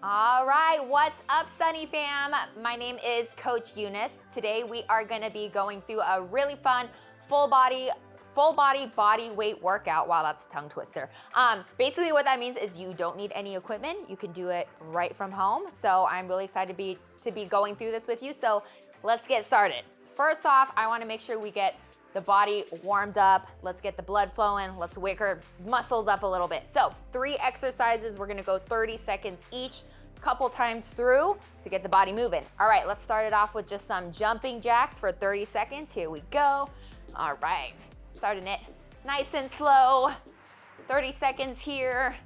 All right, what's up, Sunny fam? My name is Coach Eunice. Today we are gonna be going through a really fun full body body weight workout. Wow, that's a tongue twister. Basically what that means is you don't need any equipment. You can do it right from home. So I'm really excited to be going through this with you. So let's get started. First off, I wanna make sure we get the body warmed up. Let's get the blood flowing. Let's wake our muscles up a little bit. So 3 exercises, we're gonna go 30 seconds each, couple times through to get the body moving. All right, let's start it off with just some jumping jacks for 30 seconds. Here we go. All right, starting it nice and slow. 30 seconds here.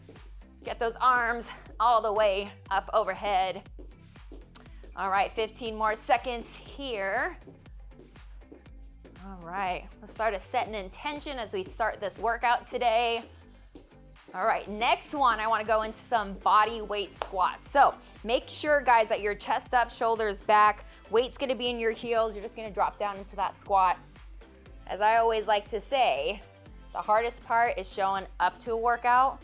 Get those arms all the way up overhead. All right, 15 more seconds here. All right, let's start to set an intention as we start this workout today. All right, next one, I wanna go into some body weight squats. So make sure, guys, that your chest up, shoulders back, weight's gonna be in your heels. You're just gonna drop down into that squat. As I always like to say, the hardest part is showing up to a workout,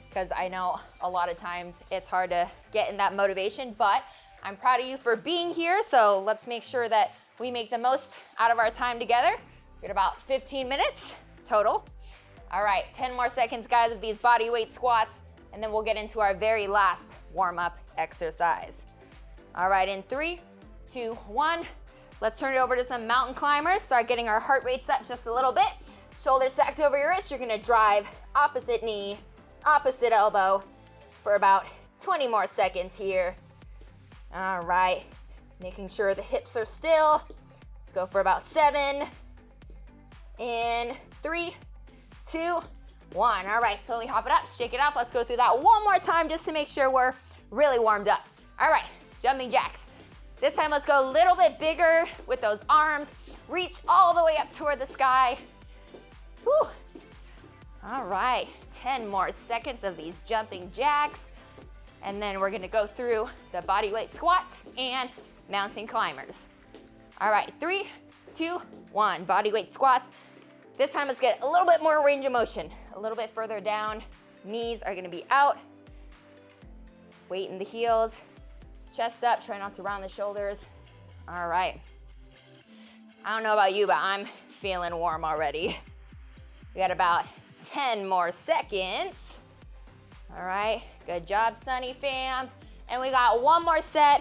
because I know a lot of times it's hard to get in that motivation, but I'm proud of you for being here. So let's make sure that we make the most out of our time together. We're at about 15 minutes total. All right, 10 more seconds, guys, of these body weight squats, and then we'll get into our very last warm-up exercise. All right, in 3, 2, 1, let's turn it over to some mountain climbers. Start getting our heart rates up just a little bit. Shoulders stacked over your wrist. You're gonna drive opposite knee, opposite elbow for about 20 more seconds here. All right, making sure the hips are still. Let's go for about 7. In 3, 2, 1. All right, slowly hop it up, shake it off. Let's go through that one more time just to make sure we're really warmed up. All right, jumping jacks. This time, let's go a little bit bigger with those arms. Reach all the way up toward the sky. Whew. All right, 10 more seconds of these jumping jacks. And then we're gonna go through the body weight squats and mountain climbers. All right, 3, 2, 1, body weight squats. This time, let's get a little bit more range of motion. A little bit further down. Knees are gonna be out. Weight in the heels. Chest up, try not to round the shoulders. All right. I don't know about you, but I'm feeling warm already. We got about 10 more seconds. All right, good job, Sunny fam. And we got one more set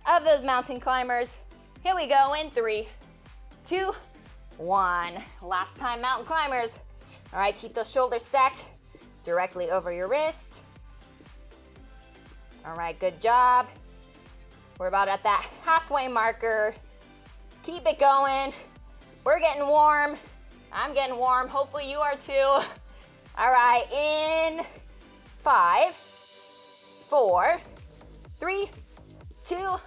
of those mountain climbers. Here we go in 3, 2, 1. Last time, mountain climbers. All right, keep those shoulders stacked directly over your wrist. All right, good job. We're about at that halfway marker. Keep it going. We're getting warm. I'm getting warm. Hopefully you are too. All right, in 5, 4, 3, 2,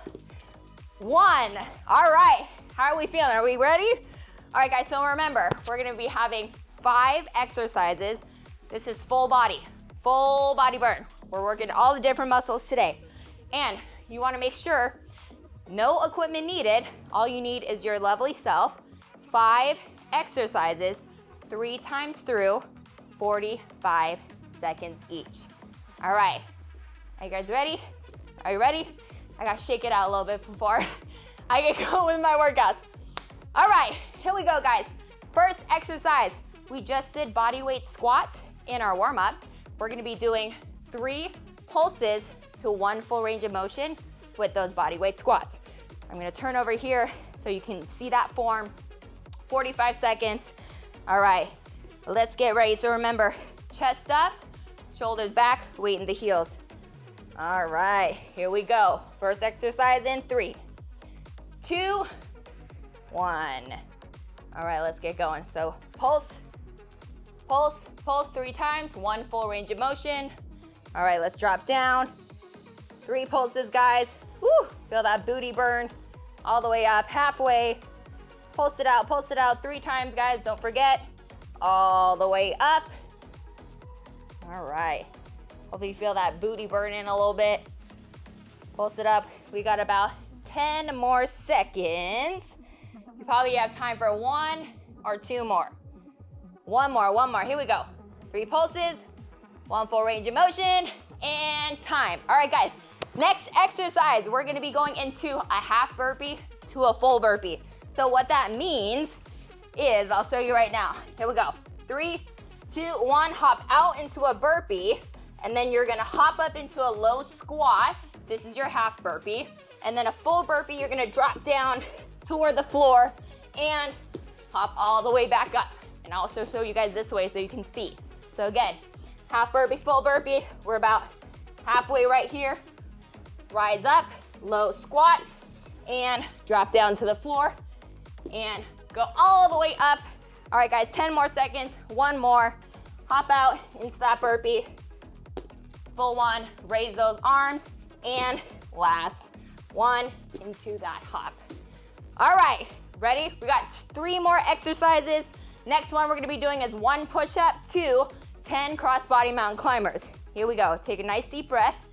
1. All right, how are we feeling? Are we ready? All right, guys, so remember, we're gonna be having 5 exercises. This is full body burn. We're working all the different muscles today. And you wanna make sure no equipment needed. All you need is your lovely self. 5 exercises, 3 times through, 45 seconds each. All right, are you guys ready? Are you ready? I gotta shake it out a little bit before I get going with my workouts. All right, here we go, guys. First exercise, we just did body weight squats in our warm-up. We're gonna be doing 3 pulses to 1 full range of motion with those body weight squats. I'm gonna turn over here so you can see that form. 45 seconds. All right, let's get ready. So remember, chest up, shoulders back, weight in the heels. All right, here we go. First exercise in 3, 2, 1. All right, let's get going. So pulse, pulse, pulse 3 times, 1 full range of motion. All right, let's drop down. 3 pulses, guys. Woo, feel that booty burn all the way up, halfway. Pulse it out 3 times, guys. Don't forget, all the way up. All right, hopefully you feel that booty burn in a little bit. Pulse it up. We got about 10 more seconds. You probably have time for 1 or 2 more. One more, here we go. 3 pulses, 1 full range of motion, and time. All right, guys, Next exercise, we're gonna be going into a half burpee to a full burpee. So what that means is, I'll show you right now. Here we go. 3, 2, 1, hop out into a burpee, and then you're gonna hop up into a low squat. This is your half burpee. And then a full burpee, you're gonna drop down toward the floor and hop all the way back up. And I'll also show you guys this way so you can see. So again, half burpee, full burpee. We're about halfway right here. Rise up, low squat, and drop down to the floor, and go all the way up. All right, guys, 10 more seconds, one more. Hop out into that burpee. Full one, raise those arms, and last one into that hop. All right, ready? We got 3 more exercises. Next one we're gonna be doing is 1 push-up to 10 cross-body mountain climbers. Here we go, take a nice deep breath.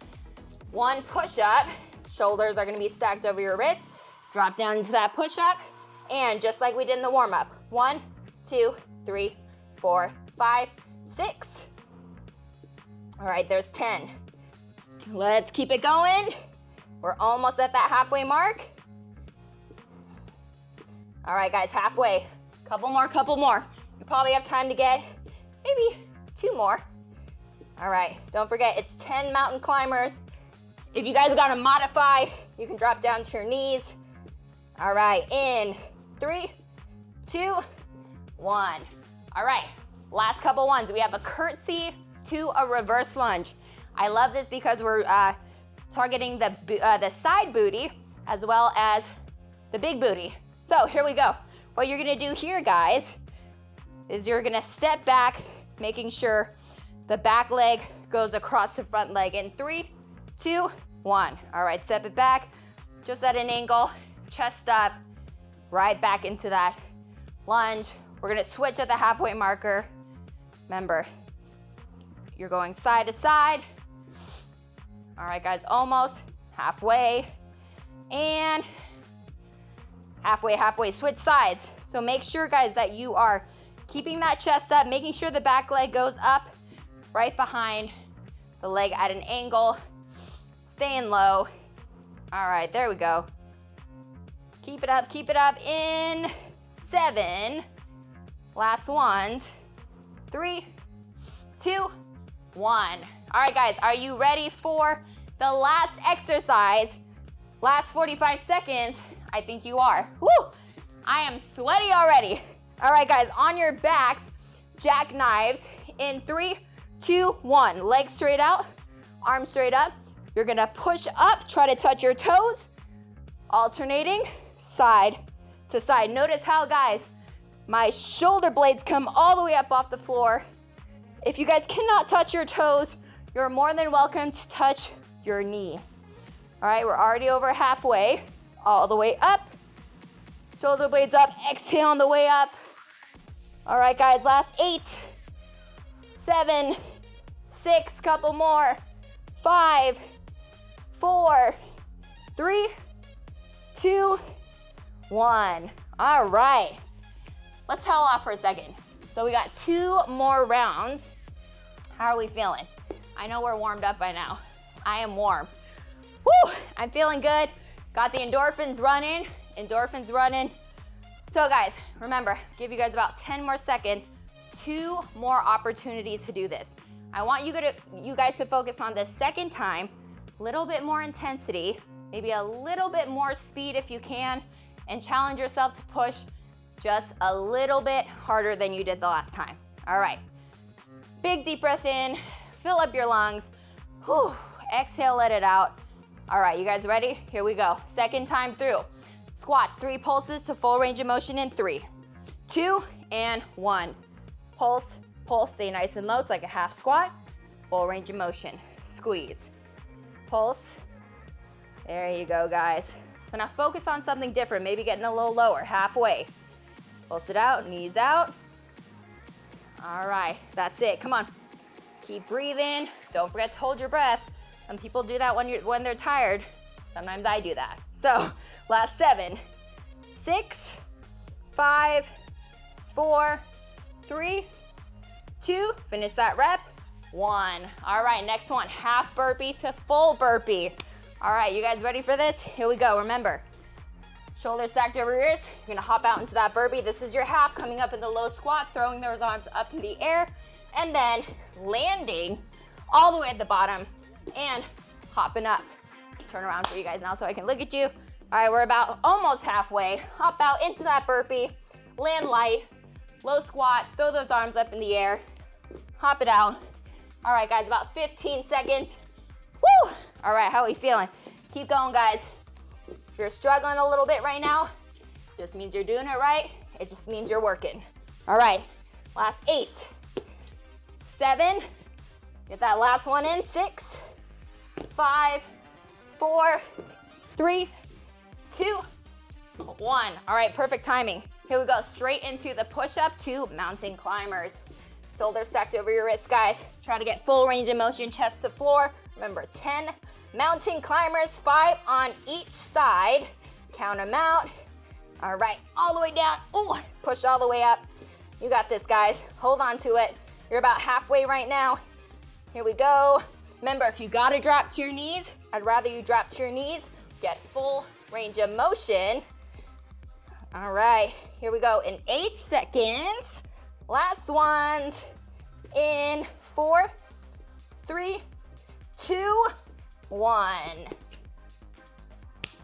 1 push-up, shoulders are gonna be stacked over your wrists. Drop down into that push-up, and just like we did in the warm-up, 1, 2, 3, 4, 5, 6. All right, there's 10. Let's keep it going. We're almost at that halfway mark. All right, guys, halfway. Couple more. You probably have time to get maybe 2 more. All right, don't forget, it's 10 mountain climbers. If you guys are gonna modify, you can drop down to your knees. All right, in 3, 2, 1. All right, last couple ones. We have a curtsy to a reverse lunge. I love this because we're targeting the side booty as well as the big booty. So here we go. What you're gonna do here, guys, is you're gonna step back, making sure the back leg goes across the front leg in 3, 2, 1. All right, step it back, just at an angle, chest up, right back into that lunge. We're gonna switch at the halfway marker. Remember, you're going side to side. All right, guys, almost halfway, and halfway, switch sides. So make sure, guys, that you are keeping that chest up, making sure the back leg goes up right behind the leg at an angle, staying low. All right, there we go. Keep it up in 7. Last ones. 3, 2, 1. All right, guys, are you ready for the last exercise? Last 45 seconds. I think you are. Woo! I am sweaty already. All right, guys, on your backs, jackknives in 3, 2, 1. Legs straight out, arms straight up. You're gonna push up, try to touch your toes, alternating side to side. Notice how, guys, my shoulder blades come all the way up off the floor. If you guys cannot touch your toes, you're more than welcome to touch your knee. All right, we're already over halfway. All the way up. Shoulder blades up, exhale on the way up. All right, guys, last 8, 7, 6, couple more. 5, 4, 3, 2, 1. All right, let's towel off for a second. So we got 2 more rounds. How are we feeling? I know we're warmed up by now. I am warm. Woo, I'm feeling good. Got the endorphins running. So guys, remember, give you guys about 10 more seconds, 2 more opportunities to do this. I want you guys to focus on the second time, a little bit more intensity, maybe a little bit more speed if you can, and challenge yourself to push just a little bit harder than you did the last time. All right, big deep breath in, fill up your lungs. Whew. Exhale, let it out. All right, you guys ready? Here we go. Second time through. Squats, 3 pulses to full range of motion in 3, 2, and 1. Pulse, pulse, stay nice and low. It's like a half squat. Full range of motion. Squeeze. Pulse. There you go, guys. So now focus on something different, maybe getting a little lower, halfway. Pulse it out, knees out. All right, that's it. Come on. Keep breathing. Don't forget to hold your breath. Some people do that when they're tired. Sometimes I do that. So last 7, 6, 5, 4, 3, 2, finish that rep, 1. All right, next one, half burpee to full burpee. All right, you guys ready for this? Here we go. Remember, shoulders stacked over your ears. You're gonna hop out into that burpee. This is your half, coming up in the low squat, throwing those arms up in the air, and then landing all the way at the bottom and hopping up. Turn around for you guys now so I can look at you. All right, we're about almost halfway. Hop out into that burpee, land light, low squat, throw those arms up in the air, hop it out. All right, guys, about 15 seconds. Woo! All right, how are we feeling? Keep going, guys. If you're struggling a little bit right now, just means you're doing it right. It just means you're working. All right, last 8, 7, get that last one in, 6, 5, 4, 3, 2, 1. All right, perfect timing. Here we go, straight into the push-up to mountain climbers. Shoulders stacked over your wrists, guys. Try to get full range of motion, chest to floor. Remember, 10 mountain climbers, 5 on each side. Count them out. All right, all the way down. Ooh, push all the way up. You got this, guys. Hold on to it. You're about halfway right now. Here we go. Remember, if you gotta drop to your knees, I'd rather you drop to your knees. Get full range of motion. All right, here we go in 8 seconds. Last ones in 4, 3, 2, 1.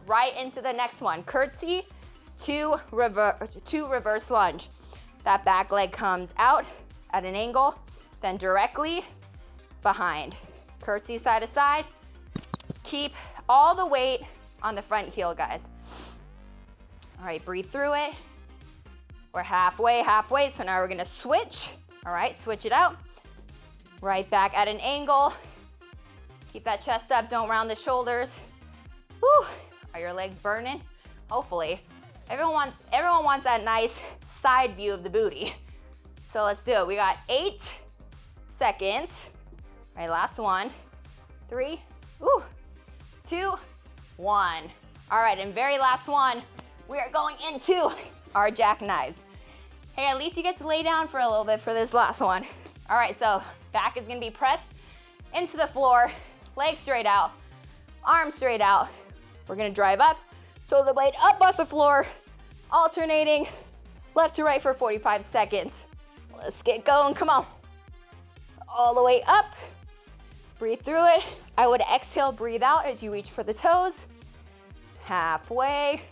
Right into the next one. Curtsy to reverse lunge. That back leg comes out at an angle, then directly behind. Curtsy side to side. Keep all the weight on the front heel, guys. All right, breathe through it. We're halfway, so now we're gonna switch. All right, switch it out. Right back at an angle. Keep that chest up, don't round the shoulders. Whew, are your legs burning? Hopefully. Everyone wants that nice side view of the booty. So let's do it. We got 8 seconds. All right, last one. 3, 2, 1. All right, and very last one, we are going into our jackknives. Hey, at least you get to lay down for a little bit for this last one. All right, so back is gonna be pressed into the floor, legs straight out, arms straight out. We're gonna drive up, shoulder blade up off the floor, alternating left to right for 45 seconds. Let's get going, come on. All the way up, breathe through it. I would exhale, breathe out as you reach for the toes. Halfway.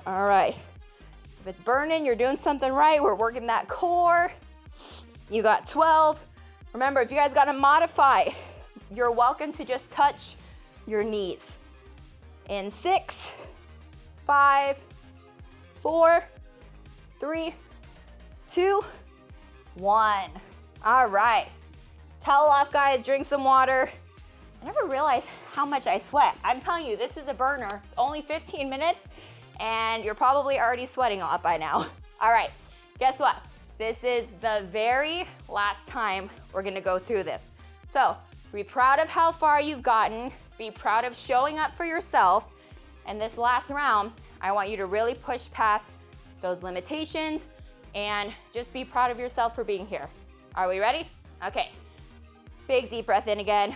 All right. If it's burning, you're doing something right. We're working that core. You got 12. Remember, if you guys gotta modify, you're welcome to just touch your knees. In 6, 5, 4, 3, 2, 1. All right. Towel off, guys, drink some water. I never realized how much I sweat. I'm telling you, this is a burner. It's only 15 minutes. And you're probably already sweating a lot by now. All right, guess what? This is the very last time we're gonna go through this. So be proud of how far you've gotten, be proud of showing up for yourself, and this last round, I want you to really push past those limitations and just be proud of yourself for being here. Are we ready? Okay, big deep breath in again,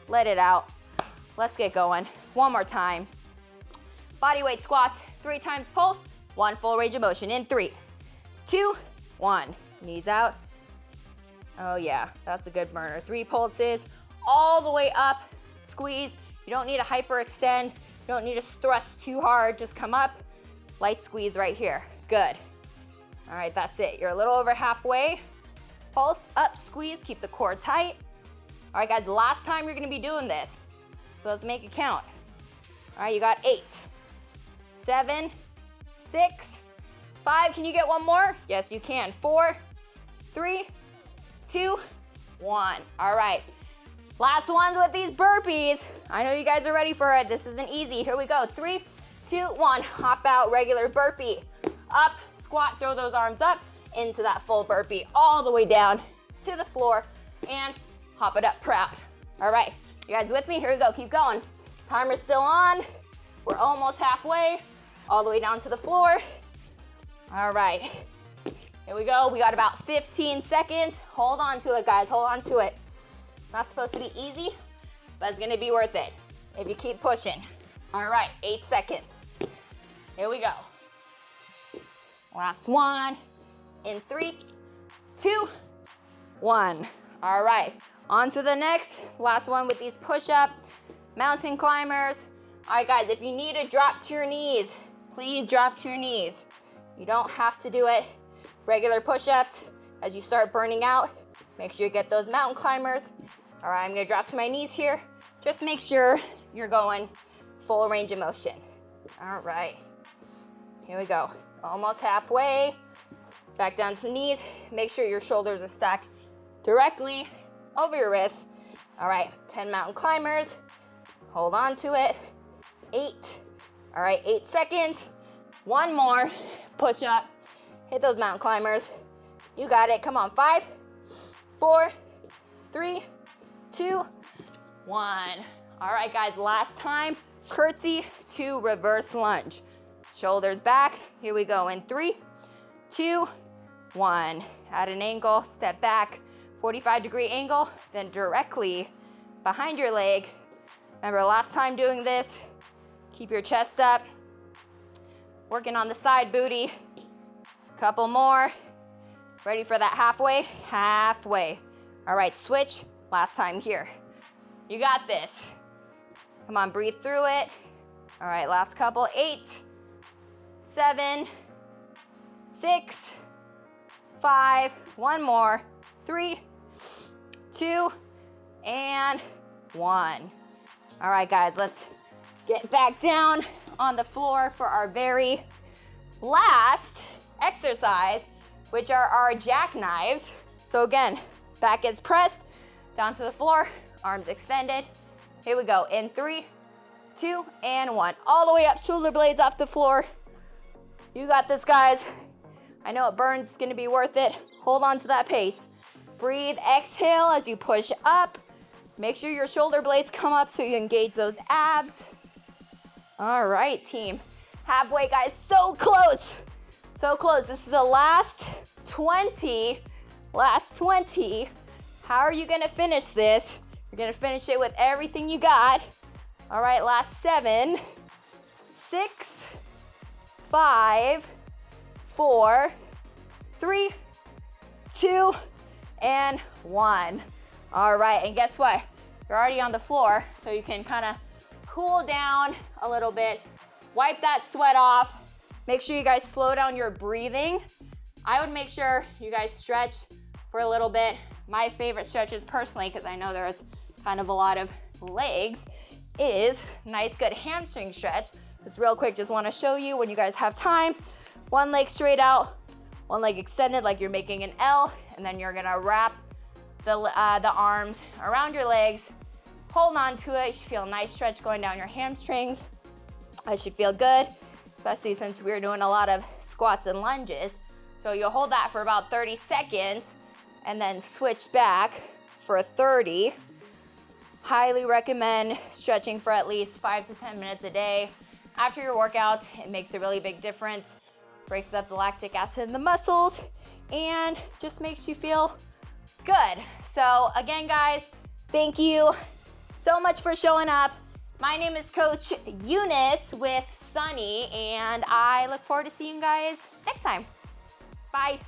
let it out. Let's get going, one more time. Bodyweight squats, 3 times pulse, 1 full range of motion in 3, 2, 1. Knees out. Oh yeah, that's a good burner. 3 pulses, all the way up, squeeze. You don't need to hyperextend. You don't need to thrust too hard. Just come up, light squeeze right here. Good. All right, that's it. You're a little over halfway. Pulse, up, squeeze, keep the core tight. All right, guys, last time you're gonna be doing this. So let's make it count. All right, you got 8. 7, 6, 5. Can you get one more? Yes, you can. 4, 3, 2, 1. All right. Last ones with these burpees. I know you guys are ready for it. This isn't easy. Here we go. 3, 2, 1. Hop out, regular burpee. Up, squat, throw those arms up into that full burpee, all the way down to the floor, and hop it up proud. All right. You guys with me? Here we go. Keep going. Timer's still on. We're almost halfway. All the way down to the floor. All right, here we go. We got about 15 seconds. Hold on to it, guys, hold on to it. It's not supposed to be easy, but it's gonna be worth it. if you keep pushing. All right, 8 seconds. Here we go. Last one. In 3, 2, 1. All right, on to the next. Last one with these push-up mountain climbers. All right, guys, if you need to drop to your knees, please drop to your knees. You don't have to do it. Regular push-ups. As you start burning out, make sure you get those mountain climbers. All right, I'm gonna drop to my knees here. Just make sure you're going full range of motion. All right, here we go. Almost halfway. Back down to the knees. Make sure your shoulders are stacked directly over your wrists. All right, 10 mountain climbers. Hold on to it. 8. All right, 8 seconds. One more. Push up. Hit those mountain climbers. You got it. Come on. 5, 4, 3, 2, 1. All right, guys, last time. Curtsy to reverse lunge. Shoulders back. Here we go in 3, 2, 1. At an angle, step back, 45-degree angle, then directly behind your leg. Remember last time doing this, keep your chest up. Working on the side booty. Couple more. Ready for that halfway? Halfway. All right, switch. Last time here. You got this. Come on, breathe through it. All right, last couple. 8, 7, 6, 5, one more. 3, 2, and 1. All right, guys, let's get back down on the floor for our very last exercise, which are our jackknives. So again, back is pressed, down to the floor, arms extended. Here we go, in 3, 2, and 1. All the way up, shoulder blades off the floor. You got this, guys. I know it burns, it's gonna be worth it. Hold on to that pace. Breathe, exhale as you push up. Make sure your shoulder blades come up so you engage those abs. All right, team. Halfway, guys, so close. So close. This is the last 20. Last 20. How are you gonna finish this? You're gonna finish it with everything you got. All right, last 7, 6, 5, 4, 3, 2, and 1. All right, and guess what? You're already on the floor, so you can kind of cool down a little bit, wipe that sweat off. Make sure you guys slow down your breathing. I would make sure you guys stretch for a little bit. My favorite stretches personally, because I know there's kind of a lot of legs, is nice good hamstring stretch. Just real quick, just want to show you when you guys have time. One leg straight out, one leg extended like you're making an L, and then you're gonna wrap the arms around your legs. Hold on to it. You should feel a nice stretch going down your hamstrings. That should feel good, especially since we're doing a lot of squats and lunges. So you'll hold that for about 30 seconds and then switch back for 30. Highly recommend stretching for at least 5 to 10 minutes a day. After your workouts, it makes a really big difference. Breaks up the lactic acid in the muscles and just makes you feel good. So again, guys, thank you so much for showing up. My name is Coach Eunice with Sunny, and I look forward to seeing you guys next time. Bye.